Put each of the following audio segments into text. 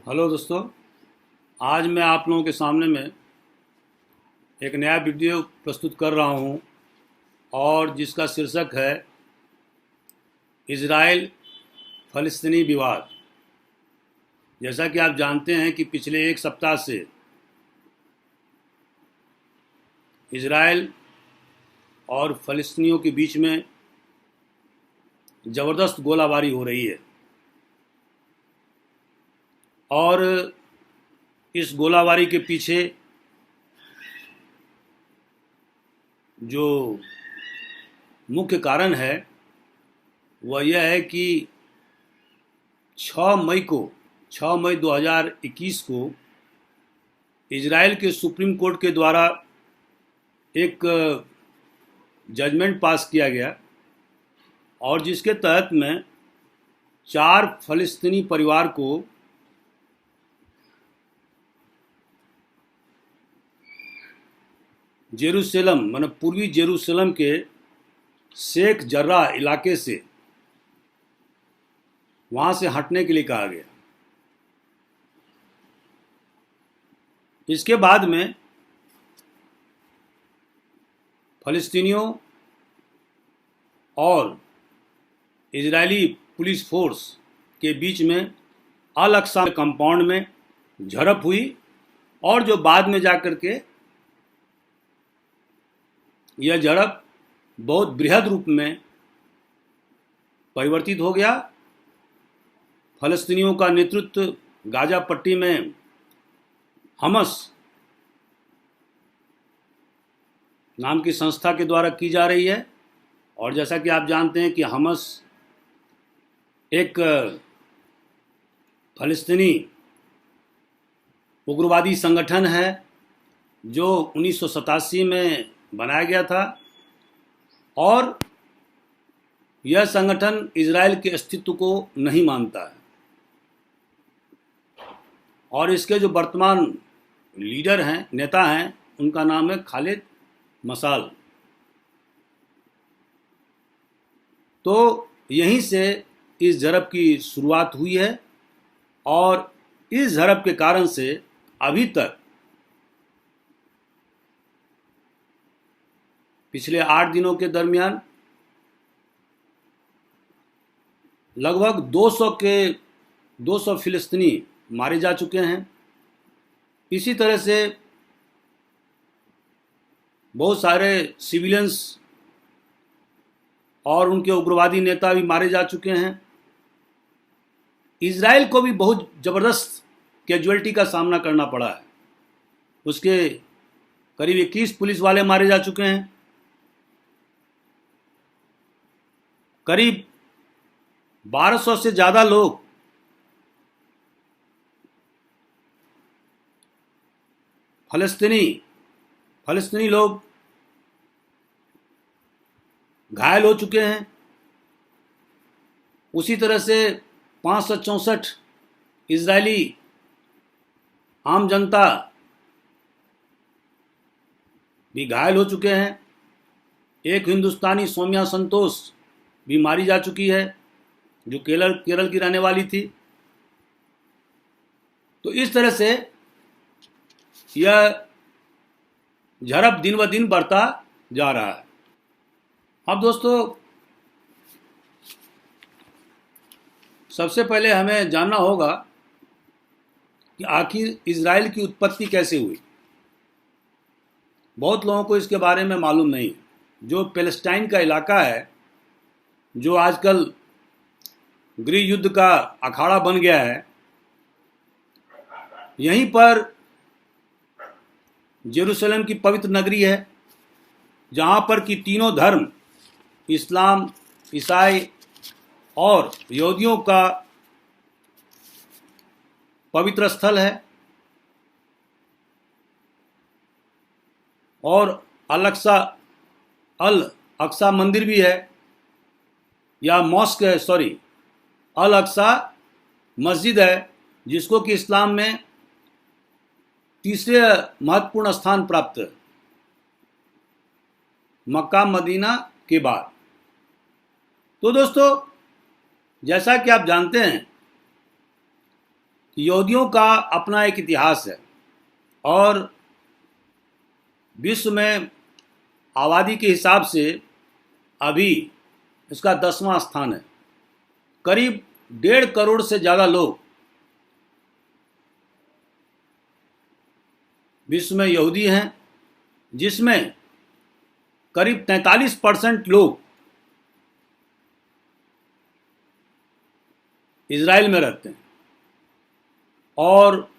Hello दोस्तों। आज मैं आप लोगों के सामने में एक नया वीडियो प्रस्तुत कर रहा हूं और जिसका शीर्षक है इजराइल फ़लस्तीनी विवाद। जैसा कि आप जानते हैं कि पिछले एक सप्ताह से इजराइल और फ़लस्तीनियों के बीच में ज़बरदस्त गोलाबारी हो रही है और इस गोलाबारी के पीछे जो मुख्य कारण है वह यह है कि 6 मई 2021 को इजराइल के सुप्रीम कोर्ट के द्वारा एक जजमेंट पास किया गया और जिसके तहत में 4 फ़लस्तीनी परिवार को जेरूसलम मतलब पूर्वी जेरूसलम के शेख जर्राह इलाके से वहाँ से हटने के लिए कहा गया। इसके बाद में फ़लस्तीनियों और इजरायली पुलिस फोर्स के बीच में अल अक्सा कंपाउंड में झड़प हुई और जो बाद में जाकर के यह झड़प बहुत बृहद रूप में परिवर्तित हो गया। फ़लस्तीनियों का नेतृत्व गाजा पट्टी में हमस नाम की संस्था के द्वारा की जा रही है और जैसा कि आप जानते हैं कि हमस एक फ़लस्तीनी उग्रवादी संगठन है जो 1987 में बनाया गया था और यह संगठन इजराइल के अस्तित्व को नहीं मानता है और इसके जो वर्तमान लीडर हैं, नेता हैं, उनका नाम है खालिद मशाल। तो यहीं से इस झड़प की शुरुआत हुई है और इस झड़प के कारण से अभी तक पिछले 8 दिनों के दरमियान लगभग 200 फ़िलिस्तीनी मारे जा चुके हैं। इसी तरह से बहुत सारे सिविलियंस और उनके उग्रवादी नेता भी मारे जा चुके हैं। इजराइल को भी बहुत ज़बरदस्त कैजुअल्टी का सामना करना पड़ा है। उसके करीब 21 पुलिस वाले मारे जा चुके हैं, करीब 1200 से ज़्यादा लोग फ़लस्तीनी लोग घायल हो चुके हैं। उसी तरह से 564 इजरायली आम जनता भी घायल हो चुके हैं। एक हिंदुस्तानी सौम्या संतोष भी मारी जा चुकी है जो केरल की रहने वाली थी। तो इस तरह से यह झड़प दिन ब दिन बढ़ता जा रहा है। अब दोस्तों, सबसे पहले हमें जानना होगा कि आखिर इजराइल की उत्पत्ति कैसे हुई। बहुत लोगों को इसके बारे में मालूम नहीं। जो पैलेस्टाइन का इलाका है, जो आजकल गृह युद्ध का अखाड़ा बन गया है, यहीं पर जेरूसलम की पवित्र नगरी है जहाँ पर कि तीनों धर्म, इस्लाम, ईसाई और यहूदियों का पवित्र स्थल है और अल अक्सा मंदिर भी है या मॉस्क है, अल अक्सा मस्जिद है जिसको कि इस्लाम में तीसरे महत्वपूर्ण स्थान प्राप्त है मक्का मदीना के बाद। तो दोस्तों, जैसा कि आप जानते हैं कि यहूदियों का अपना एक इतिहास है और विश्व में आबादी के हिसाब से अभी इसका 10वां स्थान है। करीब 1.5 करोड़ से ज़्यादा लोग विश्व में यहूदी हैं, जिसमें करीब 43% लोग इज़राइल में रहते हैं और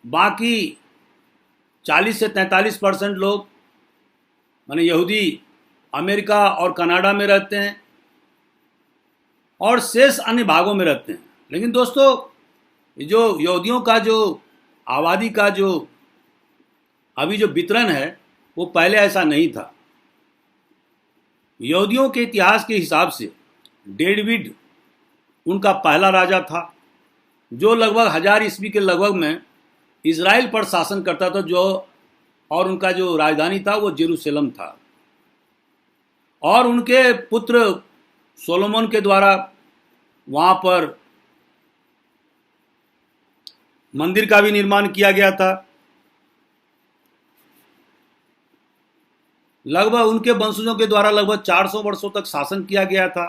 बाकी 40 से 43% लोग माने यहूदी अमेरिका और कनाडा में रहते हैं और शेष अन्य भागों में रहते हैं। लेकिन दोस्तों, ये जो यहूदियों का जो आबादी का जो अभी जो वितरण है वो पहले ऐसा नहीं था। यहूदियों के इतिहास के हिसाब से डेविड उनका पहला राजा था, जो लगभग 1000 ईस्वी के लगभग में इज़राइल पर शासन करता था, जो और उनका जो राजधानी था वो जेरूशलेम था। और उनके पुत्र सोलोमन के द्वारा वहाँ पर मंदिर का भी निर्माण किया गया था। लगभग उनके वंशजों के द्वारा लगभग 400 वर्षों तक शासन किया गया था।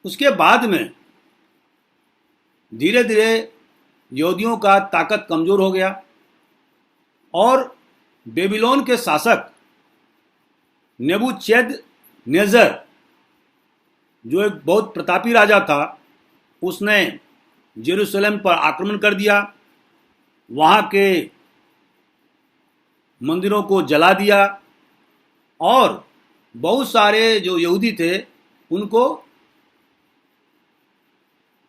उसके बाद में धीरे धीरे यहूदियों का ताकत कमजोर हो गया और बेबीलोन के शासक नेबूकदनेस्सर, जो एक बहुत प्रतापी राजा था, उसने जेरूशलेम पर आक्रमण कर दिया, वहाँ के मंदिरों को जला दिया और बहुत सारे जो यहूदी थे उनको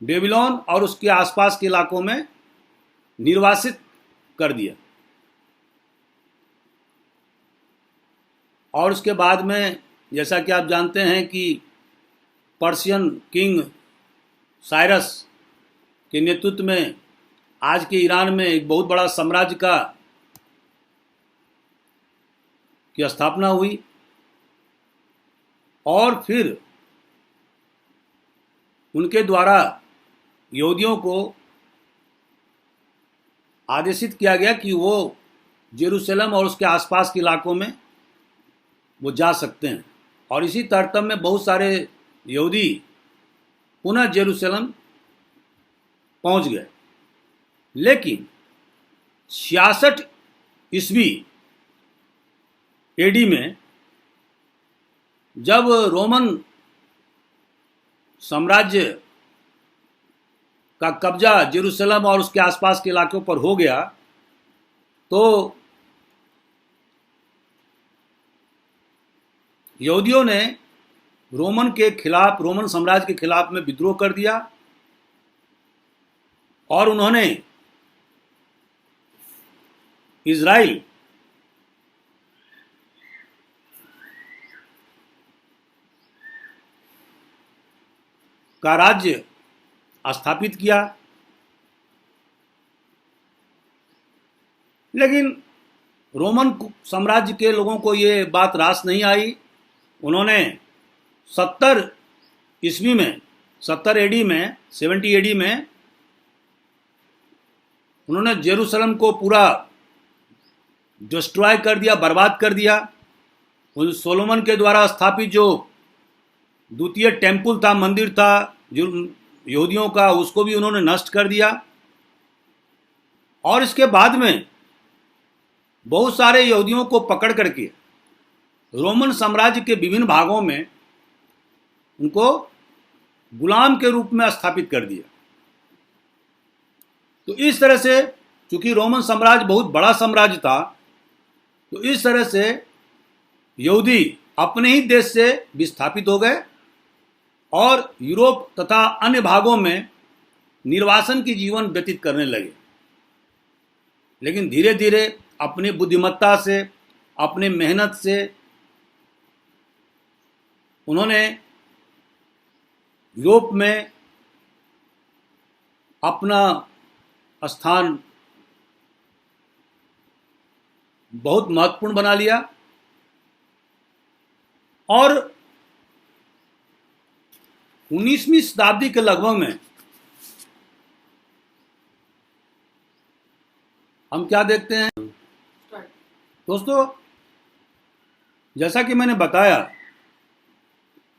बेबीलोन और उसके आसपास के इलाकों में निर्वासित कर दिया। और उसके बाद में जैसा कि आप जानते हैं कि पर्शियन किंग साइरस के नेतृत्व में आज के ईरान में एक बहुत बड़ा साम्राज्य की स्थापना हुई और फिर उनके द्वारा यहूदियों को आदेशित किया गया कि वो जेरूशलेम और उसके आसपास के इलाकों में वो जा सकते हैं। और इसी तारतम्य में बहुत सारे यहूदी पुनः जेरूशलेम पहुंच गए। लेकिन 66 ईस्वी एडी में जब रोमन साम्राज्य का कब्जा जेरूशलेम और उसके आसपास के इलाकों पर हो गया, तो यहूदियों ने रोमन साम्राज्य के खिलाफ में विद्रोह कर दिया और उन्होंने इज़राइल का राज्य स्थापित किया। लेकिन रोमन साम्राज्य के लोगों को ये बात रास नहीं आई। उन्होंने 70 ईस्वी में 70 एडी में 70 एडी में उन्होंने जेरूशलेम को पूरा डिस्ट्रॉय कर दिया, बर्बाद कर दिया। उस सोलोमन के द्वारा स्थापित जो द्वितीय टेम्पल था, मंदिर था जो यहूदियों का, उसको भी उन्होंने नष्ट कर दिया। और इसके बाद में बहुत सारे यहूदियों को पकड़ करके रोमन साम्राज्य के विभिन्न भागों में उनको गुलाम के रूप में स्थापित कर दिया। तो इस तरह से, चूंकि रोमन साम्राज्य बहुत बड़ा साम्राज्य था, तो इस तरह से यहूदी अपने ही देश से विस्थापित हो गए और यूरोप तथा अन्य भागों में निर्वासन की जीवन व्यतीत करने लगे। लेकिन धीरे धीरे अपनी बुद्धिमत्ता से, अपने मेहनत से उन्होंने यूरोप में अपना स्थान बहुत महत्वपूर्ण बना लिया। और 19वीं शताब्दी के लगभग में हम क्या देखते हैं दोस्तों, जैसा कि मैंने बताया,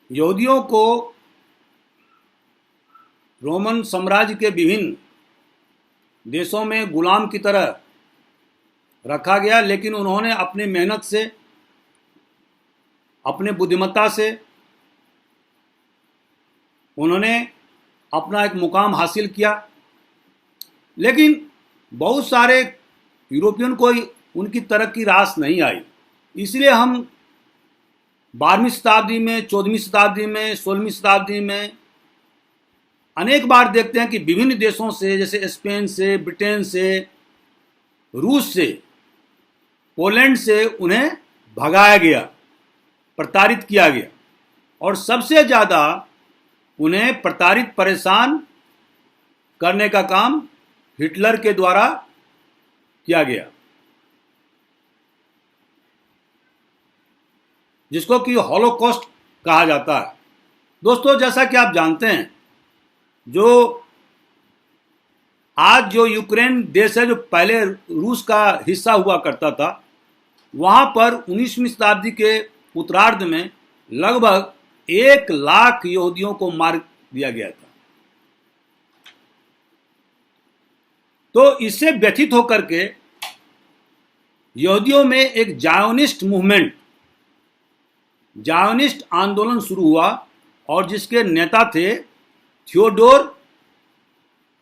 यहूदियों को रोमन साम्राज्य के विभिन्न देशों में गुलाम की तरह रखा गया, लेकिन उन्होंने अपनी मेहनत से, अपने बुद्धिमत्ता से उन्होंने अपना एक मुकाम हासिल किया। लेकिन बहुत सारे यूरोपियन को उनकी तरक्की रास नहीं आई। इसलिए हम 12वीं शताब्दी में, 14वीं शताब्दी में, 16वीं शताब्दी में अनेक बार देखते हैं कि विभिन्न देशों से, जैसे स्पेन से, ब्रिटेन से, रूस से, पोलैंड से उन्हें भगाया गया, प्रताड़ित किया गया, और सबसे ज़्यादा उन्हें प्रताड़ित, परेशान करने का काम हिटलर के द्वारा किया गया, जिसको कि हॉलोकॉस्ट कहा जाता है। दोस्तों, जैसा कि आप जानते हैं, जो आज जो यूक्रेन देश है, जो पहले रूस का हिस्सा हुआ करता था, वहां पर 19वीं शताब्दी के उत्तरार्ध में लगभग 1 लाख यहूदियों को मार दिया गया था। तो इससे व्यथित होकर के यहूदियों में एक जायोनिस्ट मूवमेंट, जायोनिस्ट आंदोलन शुरू हुआ, और जिसके नेता थे थियोडोर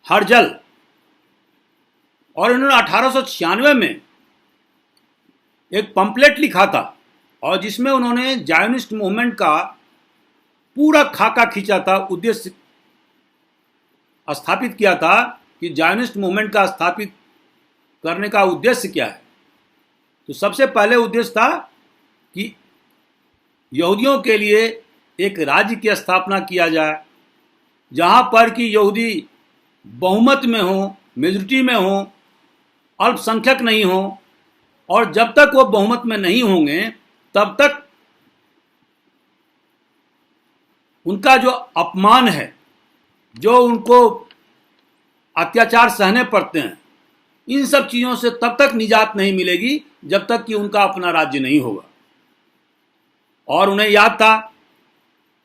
हर्जल, और इन्होंने 1896 में एक पंपलेट लिखा था, और जिसमें उन्होंने जायोनिस्ट मूवमेंट का पूरा खाका खींचा था, उद्देश्य स्थापित किया था कि जायोनिस्ट मूवमेंट का स्थापित करने का उद्देश्य क्या है। तो सबसे पहले उद्देश्य था कि यहूदियों के लिए एक राज्य की स्थापना किया जाए, जहां पर कि यहूदी बहुमत में हो, मेजॉरिटी में हो, अल्पसंख्यक नहीं हो, और जब तक वो बहुमत में नहीं होंगे तब तक उनका जो अपमान है, जो उनको अत्याचार सहने पड़ते हैं, इन सब चीज़ों से तब तक निजात नहीं मिलेगी जब तक कि उनका अपना राज्य नहीं होगा। और उन्हें याद था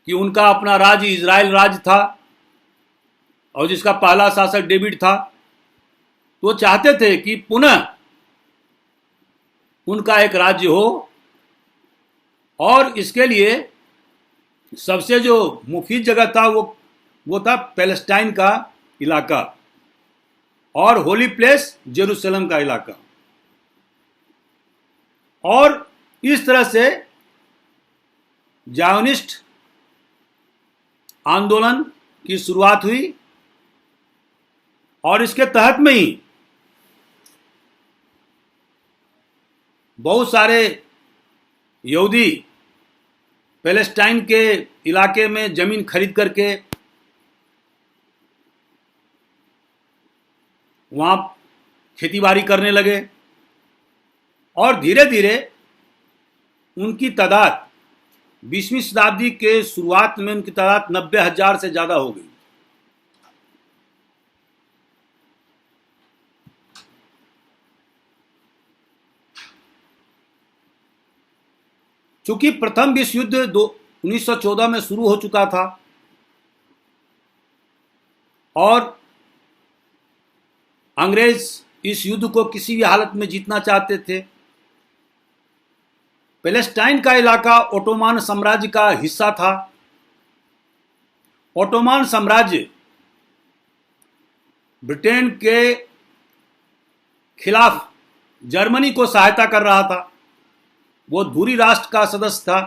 कि उनका अपना राज्य इजराइल राज्य था, और जिसका पहला शासक डेविड था। तो चाहते थे कि पुनः उनका एक राज्य हो, और इसके लिए सबसे जो मुफीद जगह था वो था पैलेस्टाइन का इलाका, और होली प्लेस जेरूशलेम का इलाका। और इस तरह से जायोनिस्ट आंदोलन की शुरुआत हुई, और इसके तहत में ही बहुत सारे यहूदी पैलेस्टाइन के इलाके में जमीन खरीद करके वहाँ खेतीबाड़ी करने लगे, और धीरे धीरे उनकी तादाद 20वीं शताब्दी के शुरुआत में उनकी तादाद 90,000 से ज़्यादा हो गई। चूंकि प्रथम विश्व युद्ध 1914 में शुरू हो चुका था, और अंग्रेज इस युद्ध को किसी भी हालत में जीतना चाहते थे। पैलेस्टाइन का इलाका ओटोमान साम्राज्य का हिस्सा था। ओटोमान साम्राज्य ब्रिटेन के खिलाफ जर्मनी को सहायता कर रहा था, वो धुरी राष्ट्र का सदस्य था।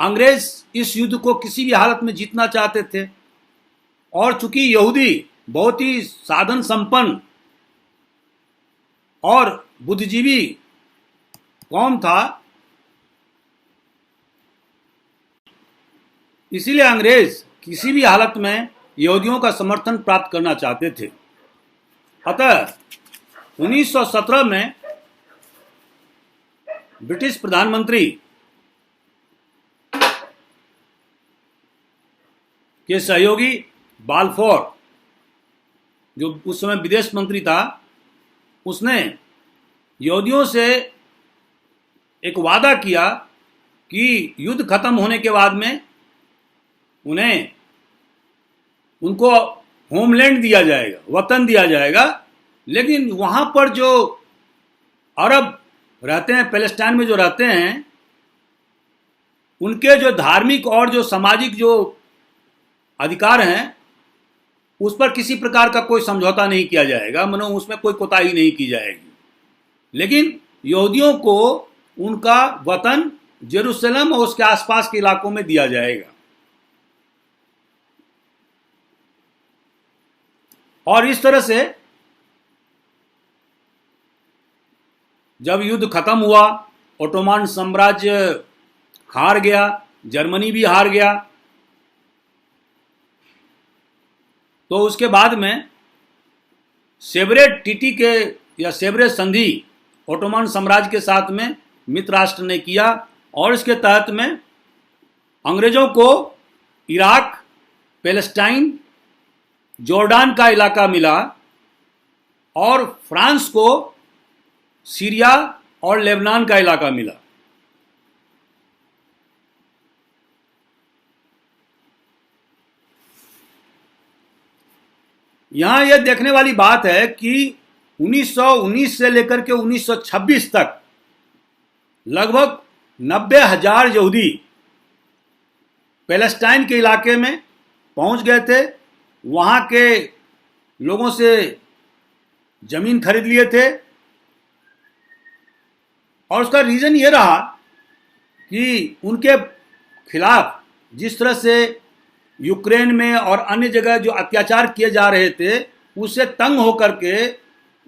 अंग्रेज इस युद्ध को किसी भी हालत में जीतना चाहते थे, और चूंकि यहूदी बहुत ही साधन संपन्न और बुद्धिजीवी कौम था, इसीलिए अंग्रेज किसी भी हालत में यहूदियों का समर्थन प्राप्त करना चाहते थे। अतः 1917 में ब्रिटिश प्रधानमंत्री के सहयोगी बाल्फोर जो उस समय विदेश मंत्री था, उसने यहूदियों से एक वादा किया कि युद्ध खत्म होने के बाद में उन्हें उनको होमलैंड दिया जाएगा, वतन दिया जाएगा। लेकिन वहाँ पर जो अरब रहते हैं, पैलेस्टाइन में जो रहते हैं, उनके जो धार्मिक और जो सामाजिक जो अधिकार हैं, उस पर किसी प्रकार का कोई समझौता नहीं किया जाएगा, मानो उसमें कोई कोताही नहीं की जाएगी। लेकिन यहूदियों को उनका वतन जेरूसलम और उसके आसपास के इलाकों में दिया जाएगा। और इस तरह से जब युद्ध खत्म हुआ, ओटोमान साम्राज्य हार गया, जर्मनी भी हार गया, तो उसके बाद में सेवरेट टीटी के या सेवरेट संधि ओटोमान साम्राज्य के साथ में मित्र राष्ट्र ने किया, और इसके तहत में अंग्रेजों को इराक, पैलेस्टाइन, जॉर्डान का इलाका मिला, और फ्रांस को सीरिया और लेबनान का इलाका मिला। यहां यह देखने वाली बात है कि 1919 से लेकर के 1926 तक लगभग 90,000 यहूदी पैलेस्टाइन के इलाके में पहुंच गए थे। वहां के लोगों से जमीन खरीद लिए थे, और उसका रीजन ये रहा कि उनके खिलाफ जिस तरह से यूक्रेन में और अन्य जगह जो अत्याचार किए जा रहे थे, उससे तंग होकर के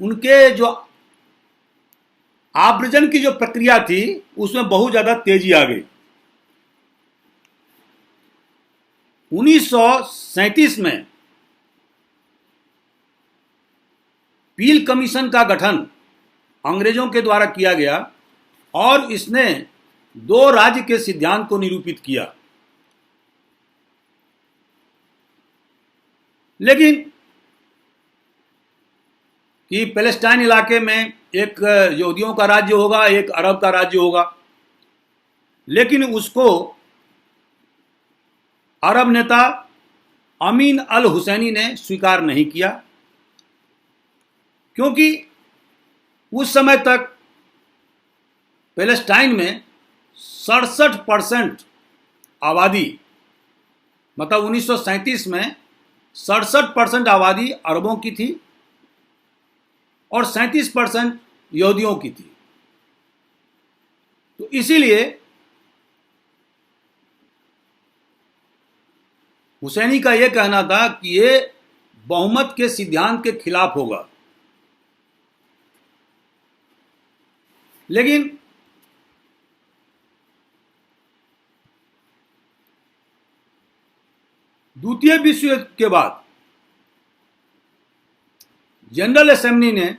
उनके जो आव्रजन की जो प्रक्रिया थी, उसमें बहुत ज्यादा तेजी आ गई। 1937 में पील कमीशन का गठन अंग्रेजों के द्वारा किया गया, और इसने 2 राज्य के सिद्धांत को निरूपित किया। लेकिन कि पैलेस्टाइन इलाके में एक यहूदियों का राज्य होगा, एक अरब का राज्य होगा, लेकिन उसको अरब नेता अमीन अल हुसैनी ने स्वीकार नहीं किया, क्योंकि उस समय तक पैलेस्टाइन में 67% आबादी, मतलब 1937 में 67% आबादी अरबों की थी और 37% यहूदियों की थी। तो इसीलिए हुसैनी का यह कहना था कि ये बहुमत के सिद्धांत के खिलाफ होगा। लेकिन द्वितीय विश्व युद्ध के बाद जनरल असेंबली ने,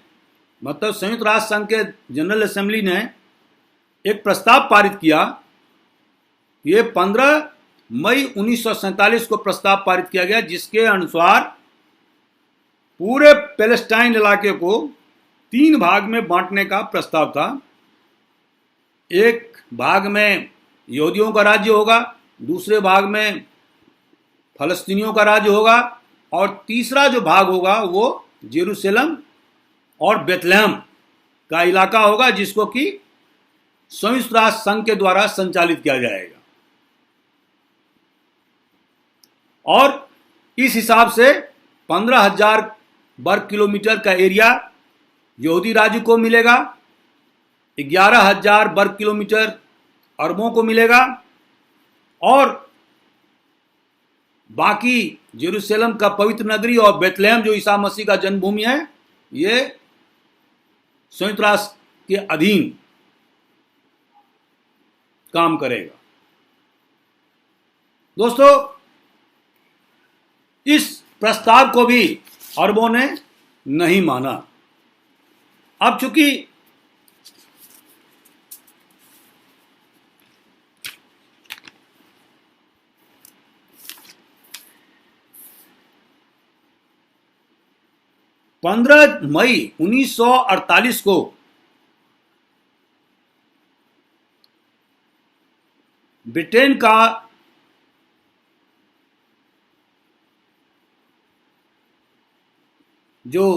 मतलब संयुक्त राष्ट्र संघ के जनरल असेंबली ने एक प्रस्ताव पारित किया। ये 15 मई 1947 को प्रस्ताव पारित किया गया, जिसके अनुसार पूरे पैलेस्टाइन इलाके को 3 भाग में बांटने का प्रस्ताव था। एक भाग में यहूदियों का राज्य होगा, दूसरे भाग में फलस्तीनियों का राज्य होगा, और तीसरा जो भाग होगा वो जेरूसलम और बेथलेहम का इलाका होगा, जिसको कि संयुक्त राष्ट्र संघ के द्वारा संचालित किया जाएगा। और इस हिसाब से 15,000 वर्ग किलोमीटर का एरिया यहूदी राज्य को मिलेगा, 11,000 वर्ग किलोमीटर अरबों को मिलेगा, और बाकी जेरूसलम का पवित्र नगरी और बेथलेहम जो ईसा मसीह का जन्मभूमि है, ये संयुक्त राष्ट्र के अधीन काम करेगा। दोस्तों, इस प्रस्ताव को भी अरबों ने नहीं माना। अब चूंकि 15 मई 1948 को ब्रिटेन का जो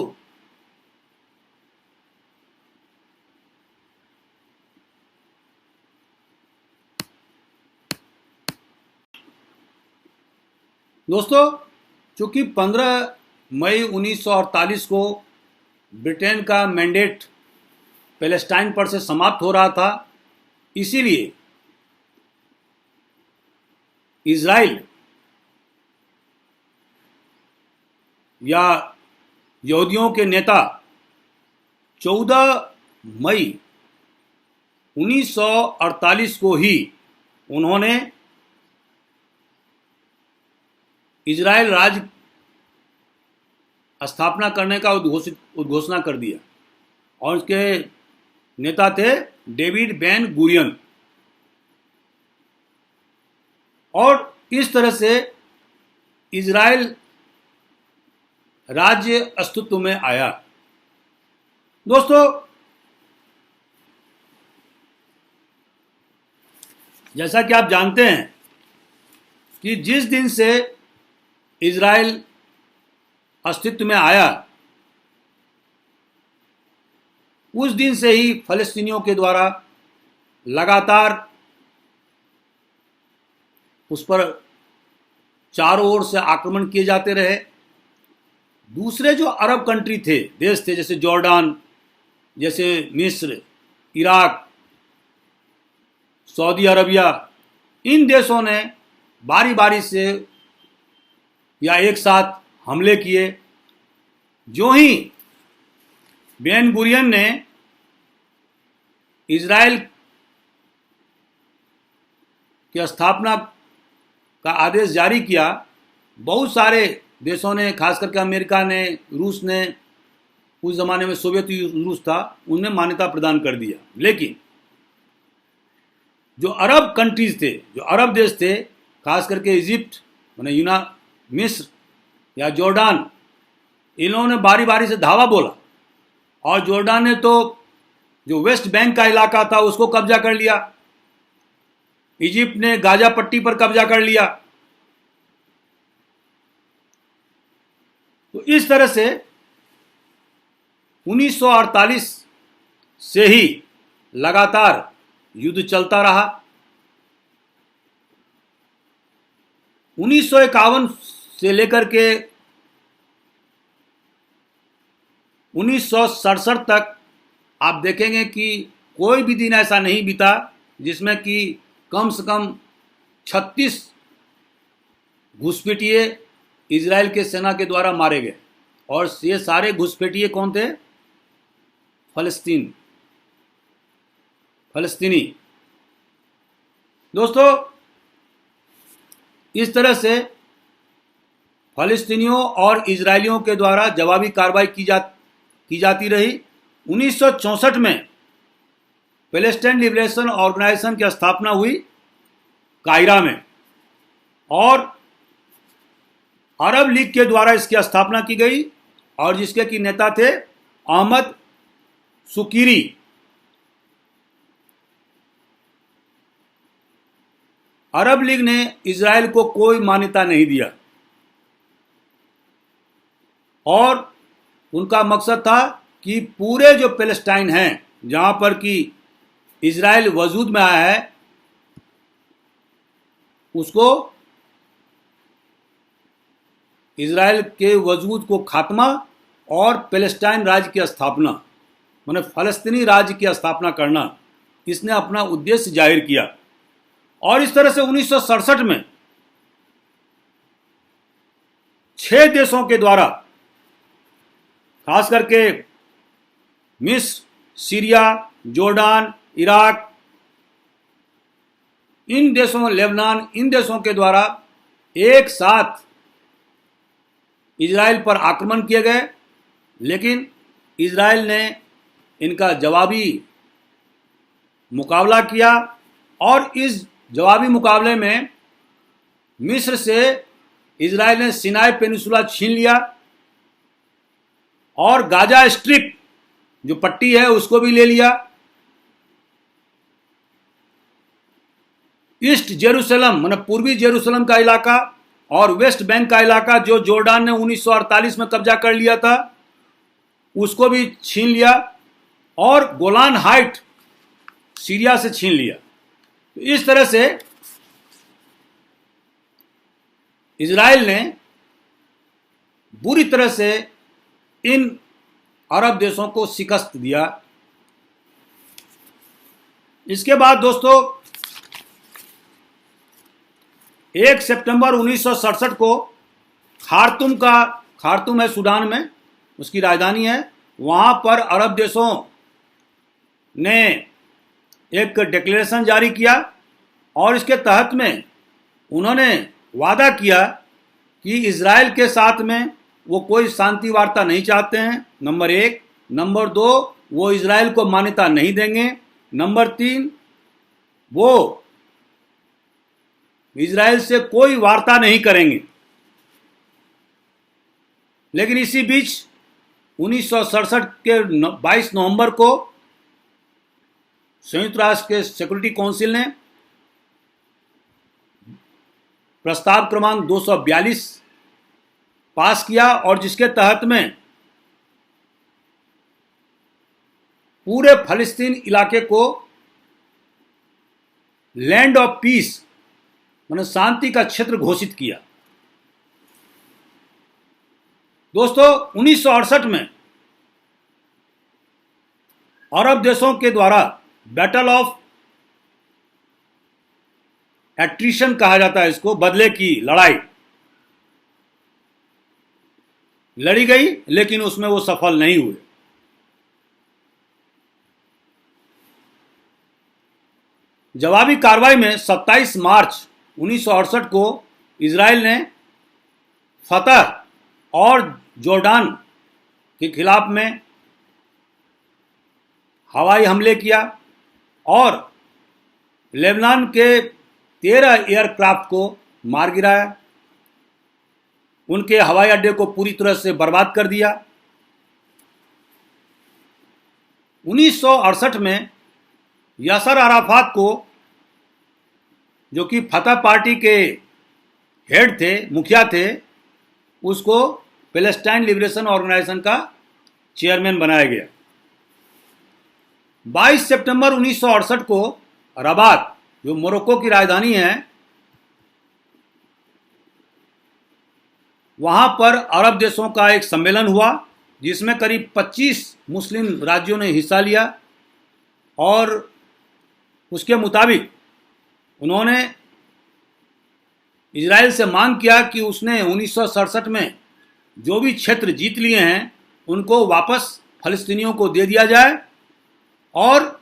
दोस्तों, चूंकि 15 मई 1948 को ब्रिटेन का मैंडेट पैलेस्टाइन पर से समाप्त हो रहा था, इसीलिए इज़राइल या यहूदियों के नेता 14 मई 1948 को ही उन्होंने इजराइल राज्य स्थापना करने का उद्घोषणा कर दिया। और उसके नेता थे डेविड बेन गुरियन। और इस तरह से इजराइल राज्य अस्तित्व में आया। दोस्तों, जैसा कि आप जानते हैं कि जिस दिन से इजराइल अस्तित्व में आया, उस दिन से ही फलस्तीनियों के द्वारा लगातार उस पर चारों ओर से आक्रमण किए जाते रहे। दूसरे जो अरब कंट्री थे, देश थे, जैसे जॉर्डान, जैसे मिस्र, इराक, सऊदी अरबिया, इन देशों ने बारी बारी से या एक साथ हमले किए। जो ही बेन गुरियन ने इजराइल की स्थापना का आदेश जारी किया, बहुत सारे देशों ने, खास करके अमेरिका ने, रूस ने, उस ज़माने में सोवियत रूस था, उन्हें मान्यता प्रदान कर दिया। लेकिन जो अरब कंट्रीज थे, जो अरब देश थे, खास करके इजिप्ट, माने मिस्र या जॉर्डान, इन्होंने बारी बारी से धावा बोला। और जॉर्डान ने तो जो वेस्ट बैंक का इलाका था उसको कब्जा कर लिया। इजिप्ट ने गाजा पट्टी पर कब्जा कर लिया। तो इस तरह से 1948 से ही लगातार युद्ध चलता रहा। 1951 से लेकर के 1967 तक आप देखेंगे कि कोई भी दिन ऐसा नहीं बीता जिसमें कि कम से कम 36 घुसपैठिए इजराइल के सेना के द्वारा मारे गए। और ये सारे घुसपैठिए कौन थे? फलस्तीनी। दोस्तों, इस तरह से फलस्तीनियों और इजरायलियों के द्वारा जवाबी कार्रवाई की जाती रही। 1964 में पैलेस्टाइन लिबरेशन ऑर्गेनाइजेशन की स्थापना हुई कायरा में, और अरब लीग के द्वारा इसकी स्थापना की गई, और जिसके की नेता थे अहमद सुकीरी। अरब लीग ने इजराइल को कोई मान्यता नहीं दिया, और उनका मकसद था कि पूरे जो पैलेस्टाइन हैं, जहां पर कि इजराइल वजूद में आया है, उसको इजराइल के वजूद को खात्मा और पैलेस्टाइन राज्य की स्थापना, माने फलस्तीनी राज्य की स्थापना करना, इसने अपना उद्देश्य जाहिर किया। और इस तरह से 1967 में 6 देशों के द्वारा, खास करके मिस्र, सीरिया, जॉर्डान, इराक, इन देशों, लेबनान, इन देशों के द्वारा एक साथ इजराइल पर आक्रमण किए गए। लेकिन इजराइल ने इनका जवाबी मुकाबला किया, और इस जवाबी मुकाबले में मिस्र से इजराइल ने सिनाई पेनिसुला छीन लिया। और गाजा स्ट्रिप जो पट्टी है उसको भी ले लिया। ईस्ट जेरूसलम माने पूर्वी जेरूसलम का इलाका और वेस्ट बैंक का इलाका जो जॉर्डान ने 1948 में कब्जा कर लिया था उसको भी छीन लिया, और गोलान हाइट सीरिया से छीन लिया। तो इस तरह से इजराइल ने बुरी तरह से इन अरब देशों को शिकस्त दिया। इसके बाद दोस्तों 1 सितंबर 1967 को खार्तूम है सूडान में, उसकी राजधानी है, वहां पर अरब देशों ने एक डिक्लेरेशन जारी किया और इसके तहत में उन्होंने वादा किया कि इजराइल के साथ में वो कोई शांति वार्ता नहीं चाहते हैं, नंबर 1। नंबर 2, वो इजराइल को मान्यता नहीं देंगे। नंबर 3, वो इजराइल से कोई वार्ता नहीं करेंगे। लेकिन इसी बीच 1967 के 22 नवंबर को संयुक्त राष्ट्र के सिक्योरिटी काउंसिल ने प्रस्ताव क्रमांक 242 पास किया और जिसके तहत में पूरे फलस्तीन इलाके को लैंड ऑफ पीस माने शांति का क्षेत्र घोषित किया। दोस्तों 1968 में अरब देशों के द्वारा बैटल ऑफ एट्रिशन कहा जाता है इसको, बदले की लड़ाई लड़ी गई, लेकिन उसमें वो सफल नहीं हुए। जवाबी कार्रवाई में 27 मार्च 1968 को इजराइल ने फतह और जॉर्डान के खिलाफ में हवाई हमले किया और लेबनान के 13 एयरक्राफ्ट को मार गिराया, उनके हवाई अड्डे को पूरी तरह से बर्बाद कर दिया। 1968 में यासर अराफात को, जो कि फतह पार्टी के हेड थे, मुखिया थे, उसको पैलेस्टाइन लिबरेशन ऑर्गेनाइजेशन का चेयरमैन बनाया गया। 22 सितंबर 1968 को रबात, जो मोरक्को की राजधानी है, वहां पर अरब देशों का एक सम्मेलन हुआ जिसमें करीब 25 मुस्लिम राज्यों ने हिस्सा लिया और उसके मुताबिक उन्होंने इजराइल से मांग किया कि उसने 1967 में जो भी क्षेत्र जीत लिए हैं उनको वापस फलस्तीनियों को दे दिया जाए, और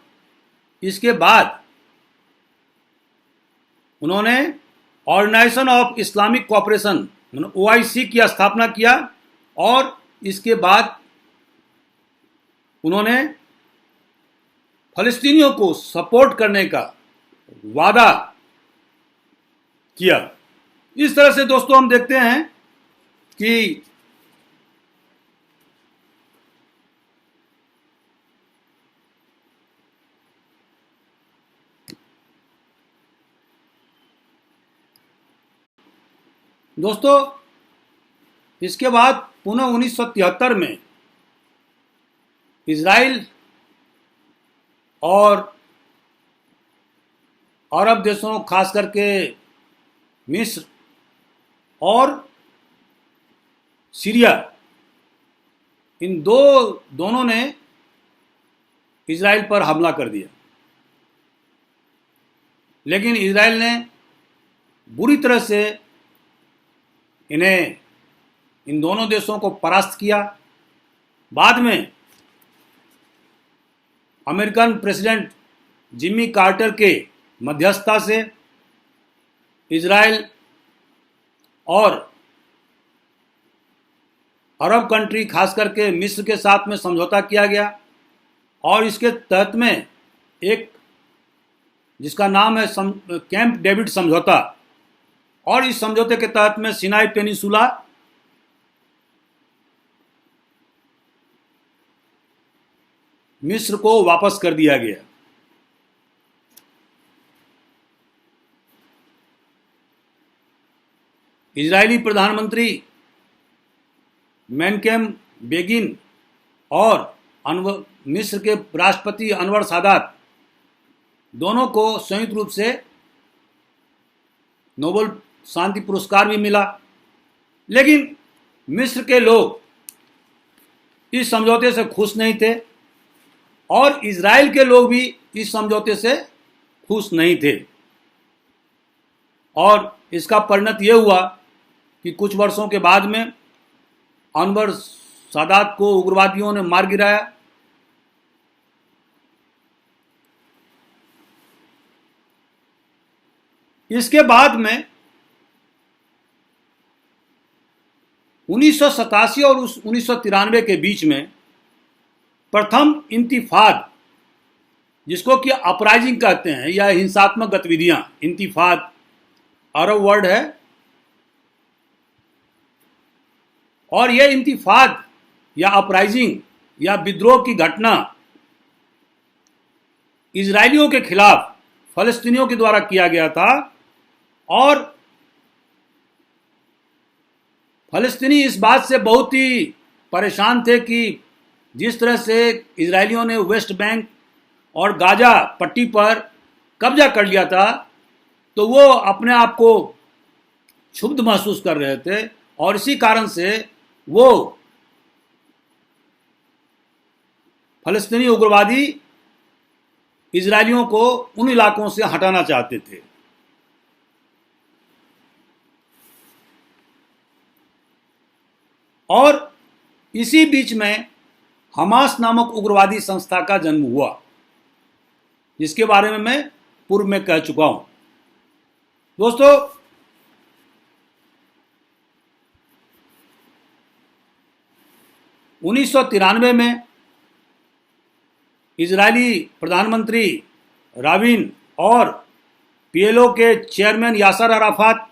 इसके बाद उन्होंने organisation of Islamic cooperation OIC की स्थापना किया और इसके बाद उन्होंने फलस्तीनियों को सपोर्ट करने का वादा किया। इस तरह से दोस्तों हम देखते हैं कि दोस्तों इसके बाद पुनः 1973 में इजराइल और अरब देशों, खास करके मिस्र और सीरिया, इन दोनों ने इजराइल पर हमला कर दिया। लेकिन इजराइल ने बुरी तरह से इन दोनों देशों को परास्त किया। बाद में अमेरिकन प्रेसिडेंट जिमी कार्टर के मध्यस्थता से इजराइल और अरब कंट्री, खास करके मिस्र के साथ में समझौता किया गया और इसके तहत में एक जिसका नाम है कैंप डेविड समझौता, और इस समझौते के तहत में सिनाई पेनिसुला मिस्र को वापस कर दिया गया। इजरायली प्रधानमंत्री मेनकेम बेगिन और मिस्र के राष्ट्रपति अनवर सादात दोनों को संयुक्त रूप से नोबेल शांति पुरस्कार भी मिला। लेकिन मिस्र के लोग इस समझौते से खुश नहीं थे और इजराइल के लोग भी इस समझौते से खुश नहीं थे, और इसका परिणत यह हुआ कि कुछ वर्षों के बाद में अनवर सादात को उग्रवादियों ने मार गिराया। इसके बाद में 1987 और 1993 के बीच में प्रथम इंतिफाद, जिसको कि अपराइजिंग कहते हैं या हिंसात्मक गतिविधियां, इंतिफाद अरब वर्ड है, और यह इंतिफाद या अपराइजिंग या विद्रोह की घटना इजरायलियों के खिलाफ फलस्तीनियों के द्वारा किया गया था। और फलस्तीनी इस बात से बहुत ही परेशान थे कि जिस तरह से इजरायलियों ने वेस्ट बैंक और गाजा पट्टी पर कब्जा कर लिया था, तो वो अपने आप को क्षुब्ध महसूस कर रहे थे, और इसी कारण से वो फलस्तीनी उग्रवादी इजरायलियों को उन इलाकों से हटाना चाहते थे। और इसी बीच में हमास नामक उग्रवादी संस्था का जन्म हुआ, जिसके बारे में मैं पूर्व में कह चुका हूं। दोस्तों, उन्नीस में इजरायली प्रधानमंत्री राबिन और पीएलओ के चेयरमैन यासर अराफात,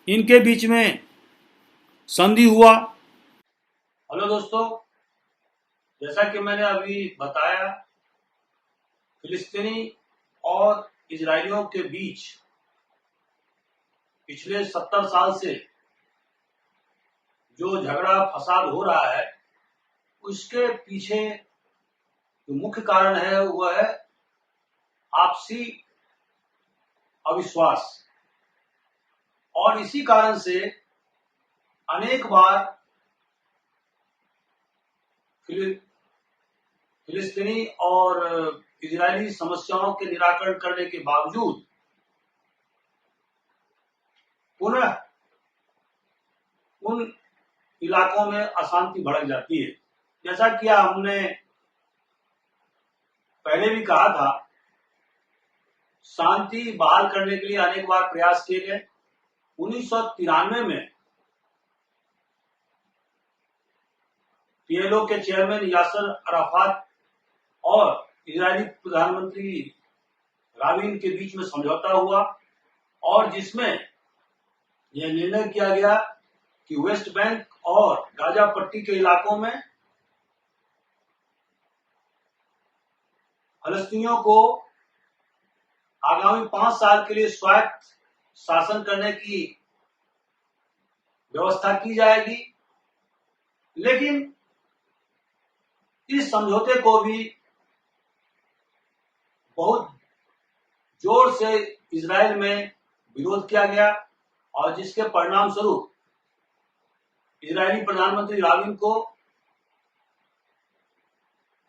इनके बीच में संधि हुआ। हेलो दोस्तों, जैसा कि मैंने अभी बताया, फिलिस्तीनी और इजरायलियों के बीच पिछले 70 साल से जो झगड़ा फसाद हो रहा है, उसके पीछे जो मुख्य कारण है वह है आपसी अविश्वास। और इसी कारण से अनेक बार फिलिस्तीनी और इजरायली समस्याओं के निराकरण करने के बावजूद पुनः उन इलाकों में अशांति भड़क जाती है। जैसा कि हमने पहले भी कहा था, शांति बहाल करने के लिए अनेक बार प्रयास किए गए। 1993 में पीएलओ के चेयरमैन यासर अराफात और इजरायली प्रधानमंत्री राबिन के बीच में समझौता हुआ, और जिसमें यह निर्णय किया गया कि वेस्ट बैंक और गाजा पट्टी के इलाकों में फलस्तीनियों को आगामी 5 साल के लिए स्वायत्त शासन करने की व्यवस्था की जाएगी। लेकिन इस समझौते को भी बहुत जोर से इजराइल में विरोध किया गया, और जिसके परिणाम स्वरूप इजरायली प्रधानमंत्री राबिन को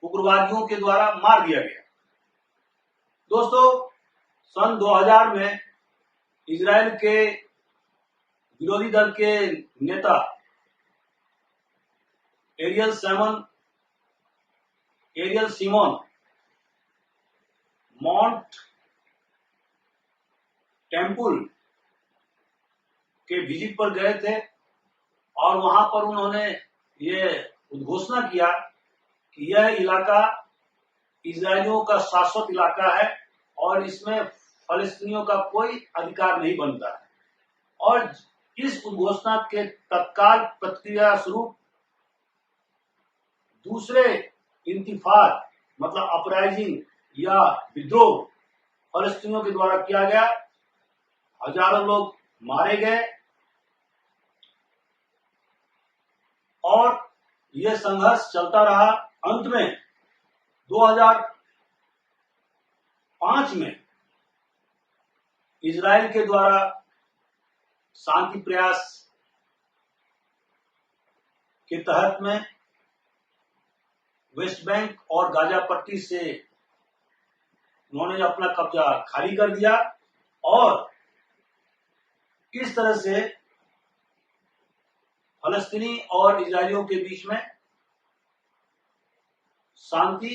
उग्रवादियों के द्वारा मार दिया गया। दोस्तों, सन 2000 में इजराइल के विरोधी दल के नेता एरियल सीमोन माउंट टेम्पल के विजिट पर गए थे, और वहां पर उन्होंने ये उद्घोषणा किया कि यह इलाका इजरायलियों का शाश्वत इलाका है और इसमें फलस्तीनियों का कोई अधिकार नहीं बनता है। और इस उद्घोषणा के तत्काल प्रतिक्रिया स्वरूप दूसरे इंतिफाद मतलब अपराइजिंग या विद्रोह फलस्तीनियों के द्वारा किया गया। हजारों लोग मारे गए और यह संघर्ष चलता रहा। अंत में 2005 में इजराइल के द्वारा शांति प्रयास के तहत में वेस्ट बैंक और गाजा पट्टी से उन्होंने अपना कब्जा खाली कर दिया और इस तरह से फलस्तीनी और इजरायलियों के बीच में शांति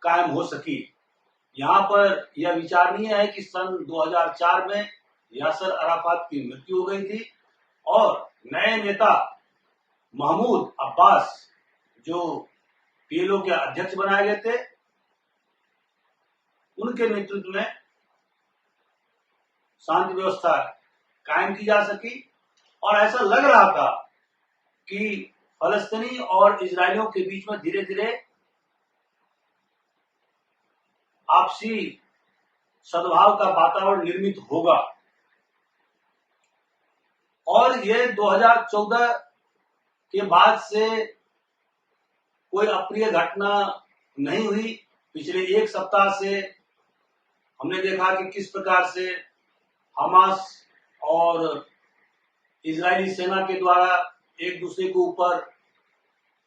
कायम हो सकी। यहां पर यह विचारणीय है कि सन 2004 में यासर अराफात की मृत्यु हो गई थी और नए नेता महमूद अब्बास जो पीएलओ के अध्यक्ष बनाए गए थे, उनके नेतृत्व में शांति व्यवस्था कायम की जा सकी और ऐसा लग रहा था कि फलस्तीनी और इजरायलियों के बीच में धीरे धीरे आपसी सद्भाव का वातावरण निर्मित होगा। और ये 2014 के बाद से कोई अप्रिय घटना नहीं हुई। पिछले एक सप्ताह से हमने देखा कि किस प्रकार से हमास और इजरायली सेना के द्वारा एक दूसरे के ऊपर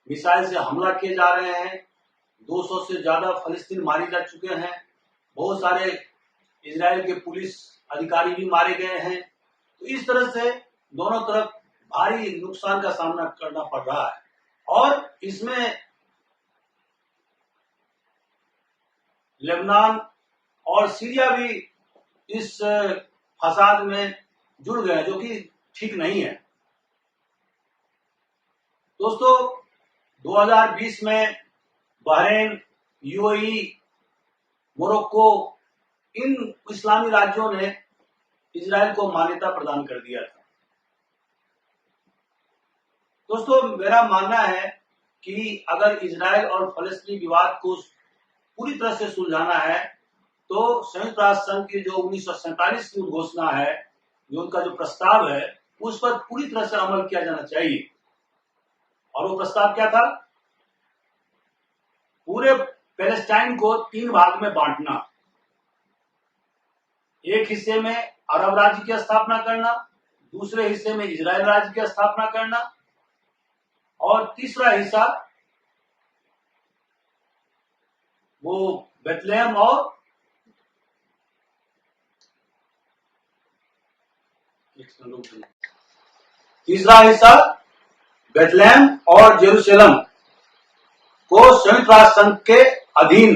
मिसाइल से हमला किए जा रहे हैं। 200 से ज्यादा फलस्तीन मारे जा चुके हैं। बहुत सारे इजराइल के पुलिस अधिकारी भी मारे गए हैं। तो इस तरह से दोनों तरफ भारी नुकसान का सामना करना पड़ रहा है और इसमें लेबनान और सीरिया भी इस फसाद में जुड़ गए, जो कि ठीक नहीं है। दोस्तों, 2020 में बहरीन, यूएई, मोरक्को, इन इस्लामी राज्यों ने इजराइल को मान्यता प्रदान कर दिया था। दोस्तों, मेरा मानना है कि अगर इजराइल और फलस्तीनी विवाद को पूरी तरह से सुलझाना है तो संयुक्त राष्ट्र संघ की जो 1947 की घोषणा है, जो उनका जो प्रस्ताव है, उस पर पूरी तरह से अमल किया जाना चाहिए। और वो प्रस्ताव क्या था? पूरे पैलेस्टाइन को 3 भाग में बांटना। एक हिस्से में अरब राज्य की स्थापना करना, दूसरे हिस्से में इजराइल राज्य की स्थापना करना और तीसरा हिस्सा वो बेथलेहम और जेरूसलम को संयुक्त राष्ट्र संघ के अधीन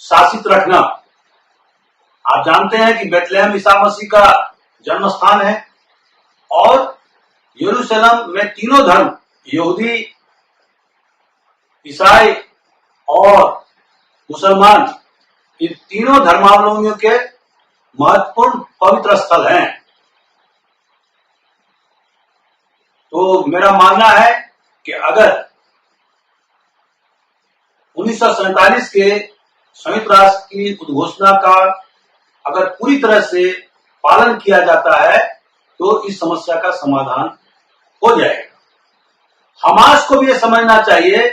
शासित रखना। आप जानते हैं कि बेथलेहम ईसा मसीह का जन्म स्थान है और यरूशलेम में तीनों धर्म, यहूदी, ईसाई और मुसलमान, इन तीनों धर्मावलंबियों के महत्वपूर्ण पवित्र स्थल हैं। तो मेरा मानना है कि अगर 1947 के संयुक्त राष्ट्र की उद्घोषणा का अगर पूरी तरह से पालन किया जाता है तो इस समस्या का समाधान हो जाएगा। हमास को भी यह समझना चाहिए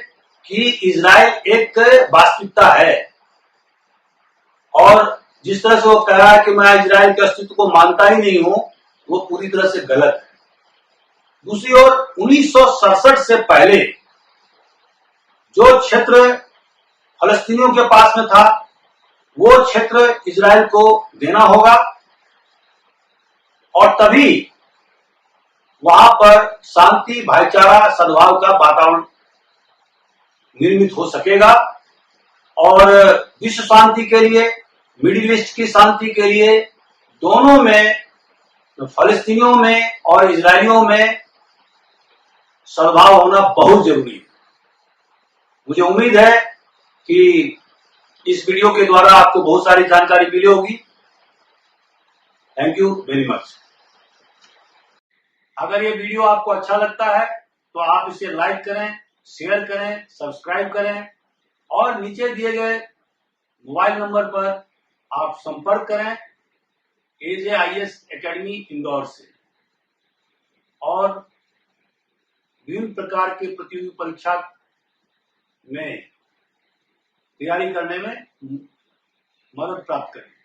कि इजराइल एक वास्तविकता है और जिस तरह से वो कह रहा है कि मैं इजराइल के अस्तित्व को मानता ही नहीं हूं, वो पूरी तरह से गलत है। दूसरी ओर 1967 से पहले जो क्षेत्र फलस्तीनियों के पास में था, वो क्षेत्र इजराइल को देना होगा और तभी वहां पर शांति, भाईचारा, सद्भाव का वातावरण निर्मित हो सकेगा और विश्व शांति के लिए, मिडिल ईस्ट की शांति के लिए दोनों में, फलस्तीनियों में और इजरायलियों में सद्भाव होना बहुत जरूरी है। मुझे उम्मीद है कि इस वीडियो के द्वारा आपको बहुत सारी जानकारी मिली होगी। Thank you very much. अगर ये वीडियो आपको अच्छा लगता है तो आप इसे लाइक करें, शेयर करें, सब्सक्राइब करें और नीचे दिए गए मोबाइल नंबर पर आप संपर्क करें AJIS एकेडमी इंदौर से, और विभिन्न प्रकार के प्रतियोगी परीक्षा में तैयारी करने में मदद प्राप्त करें।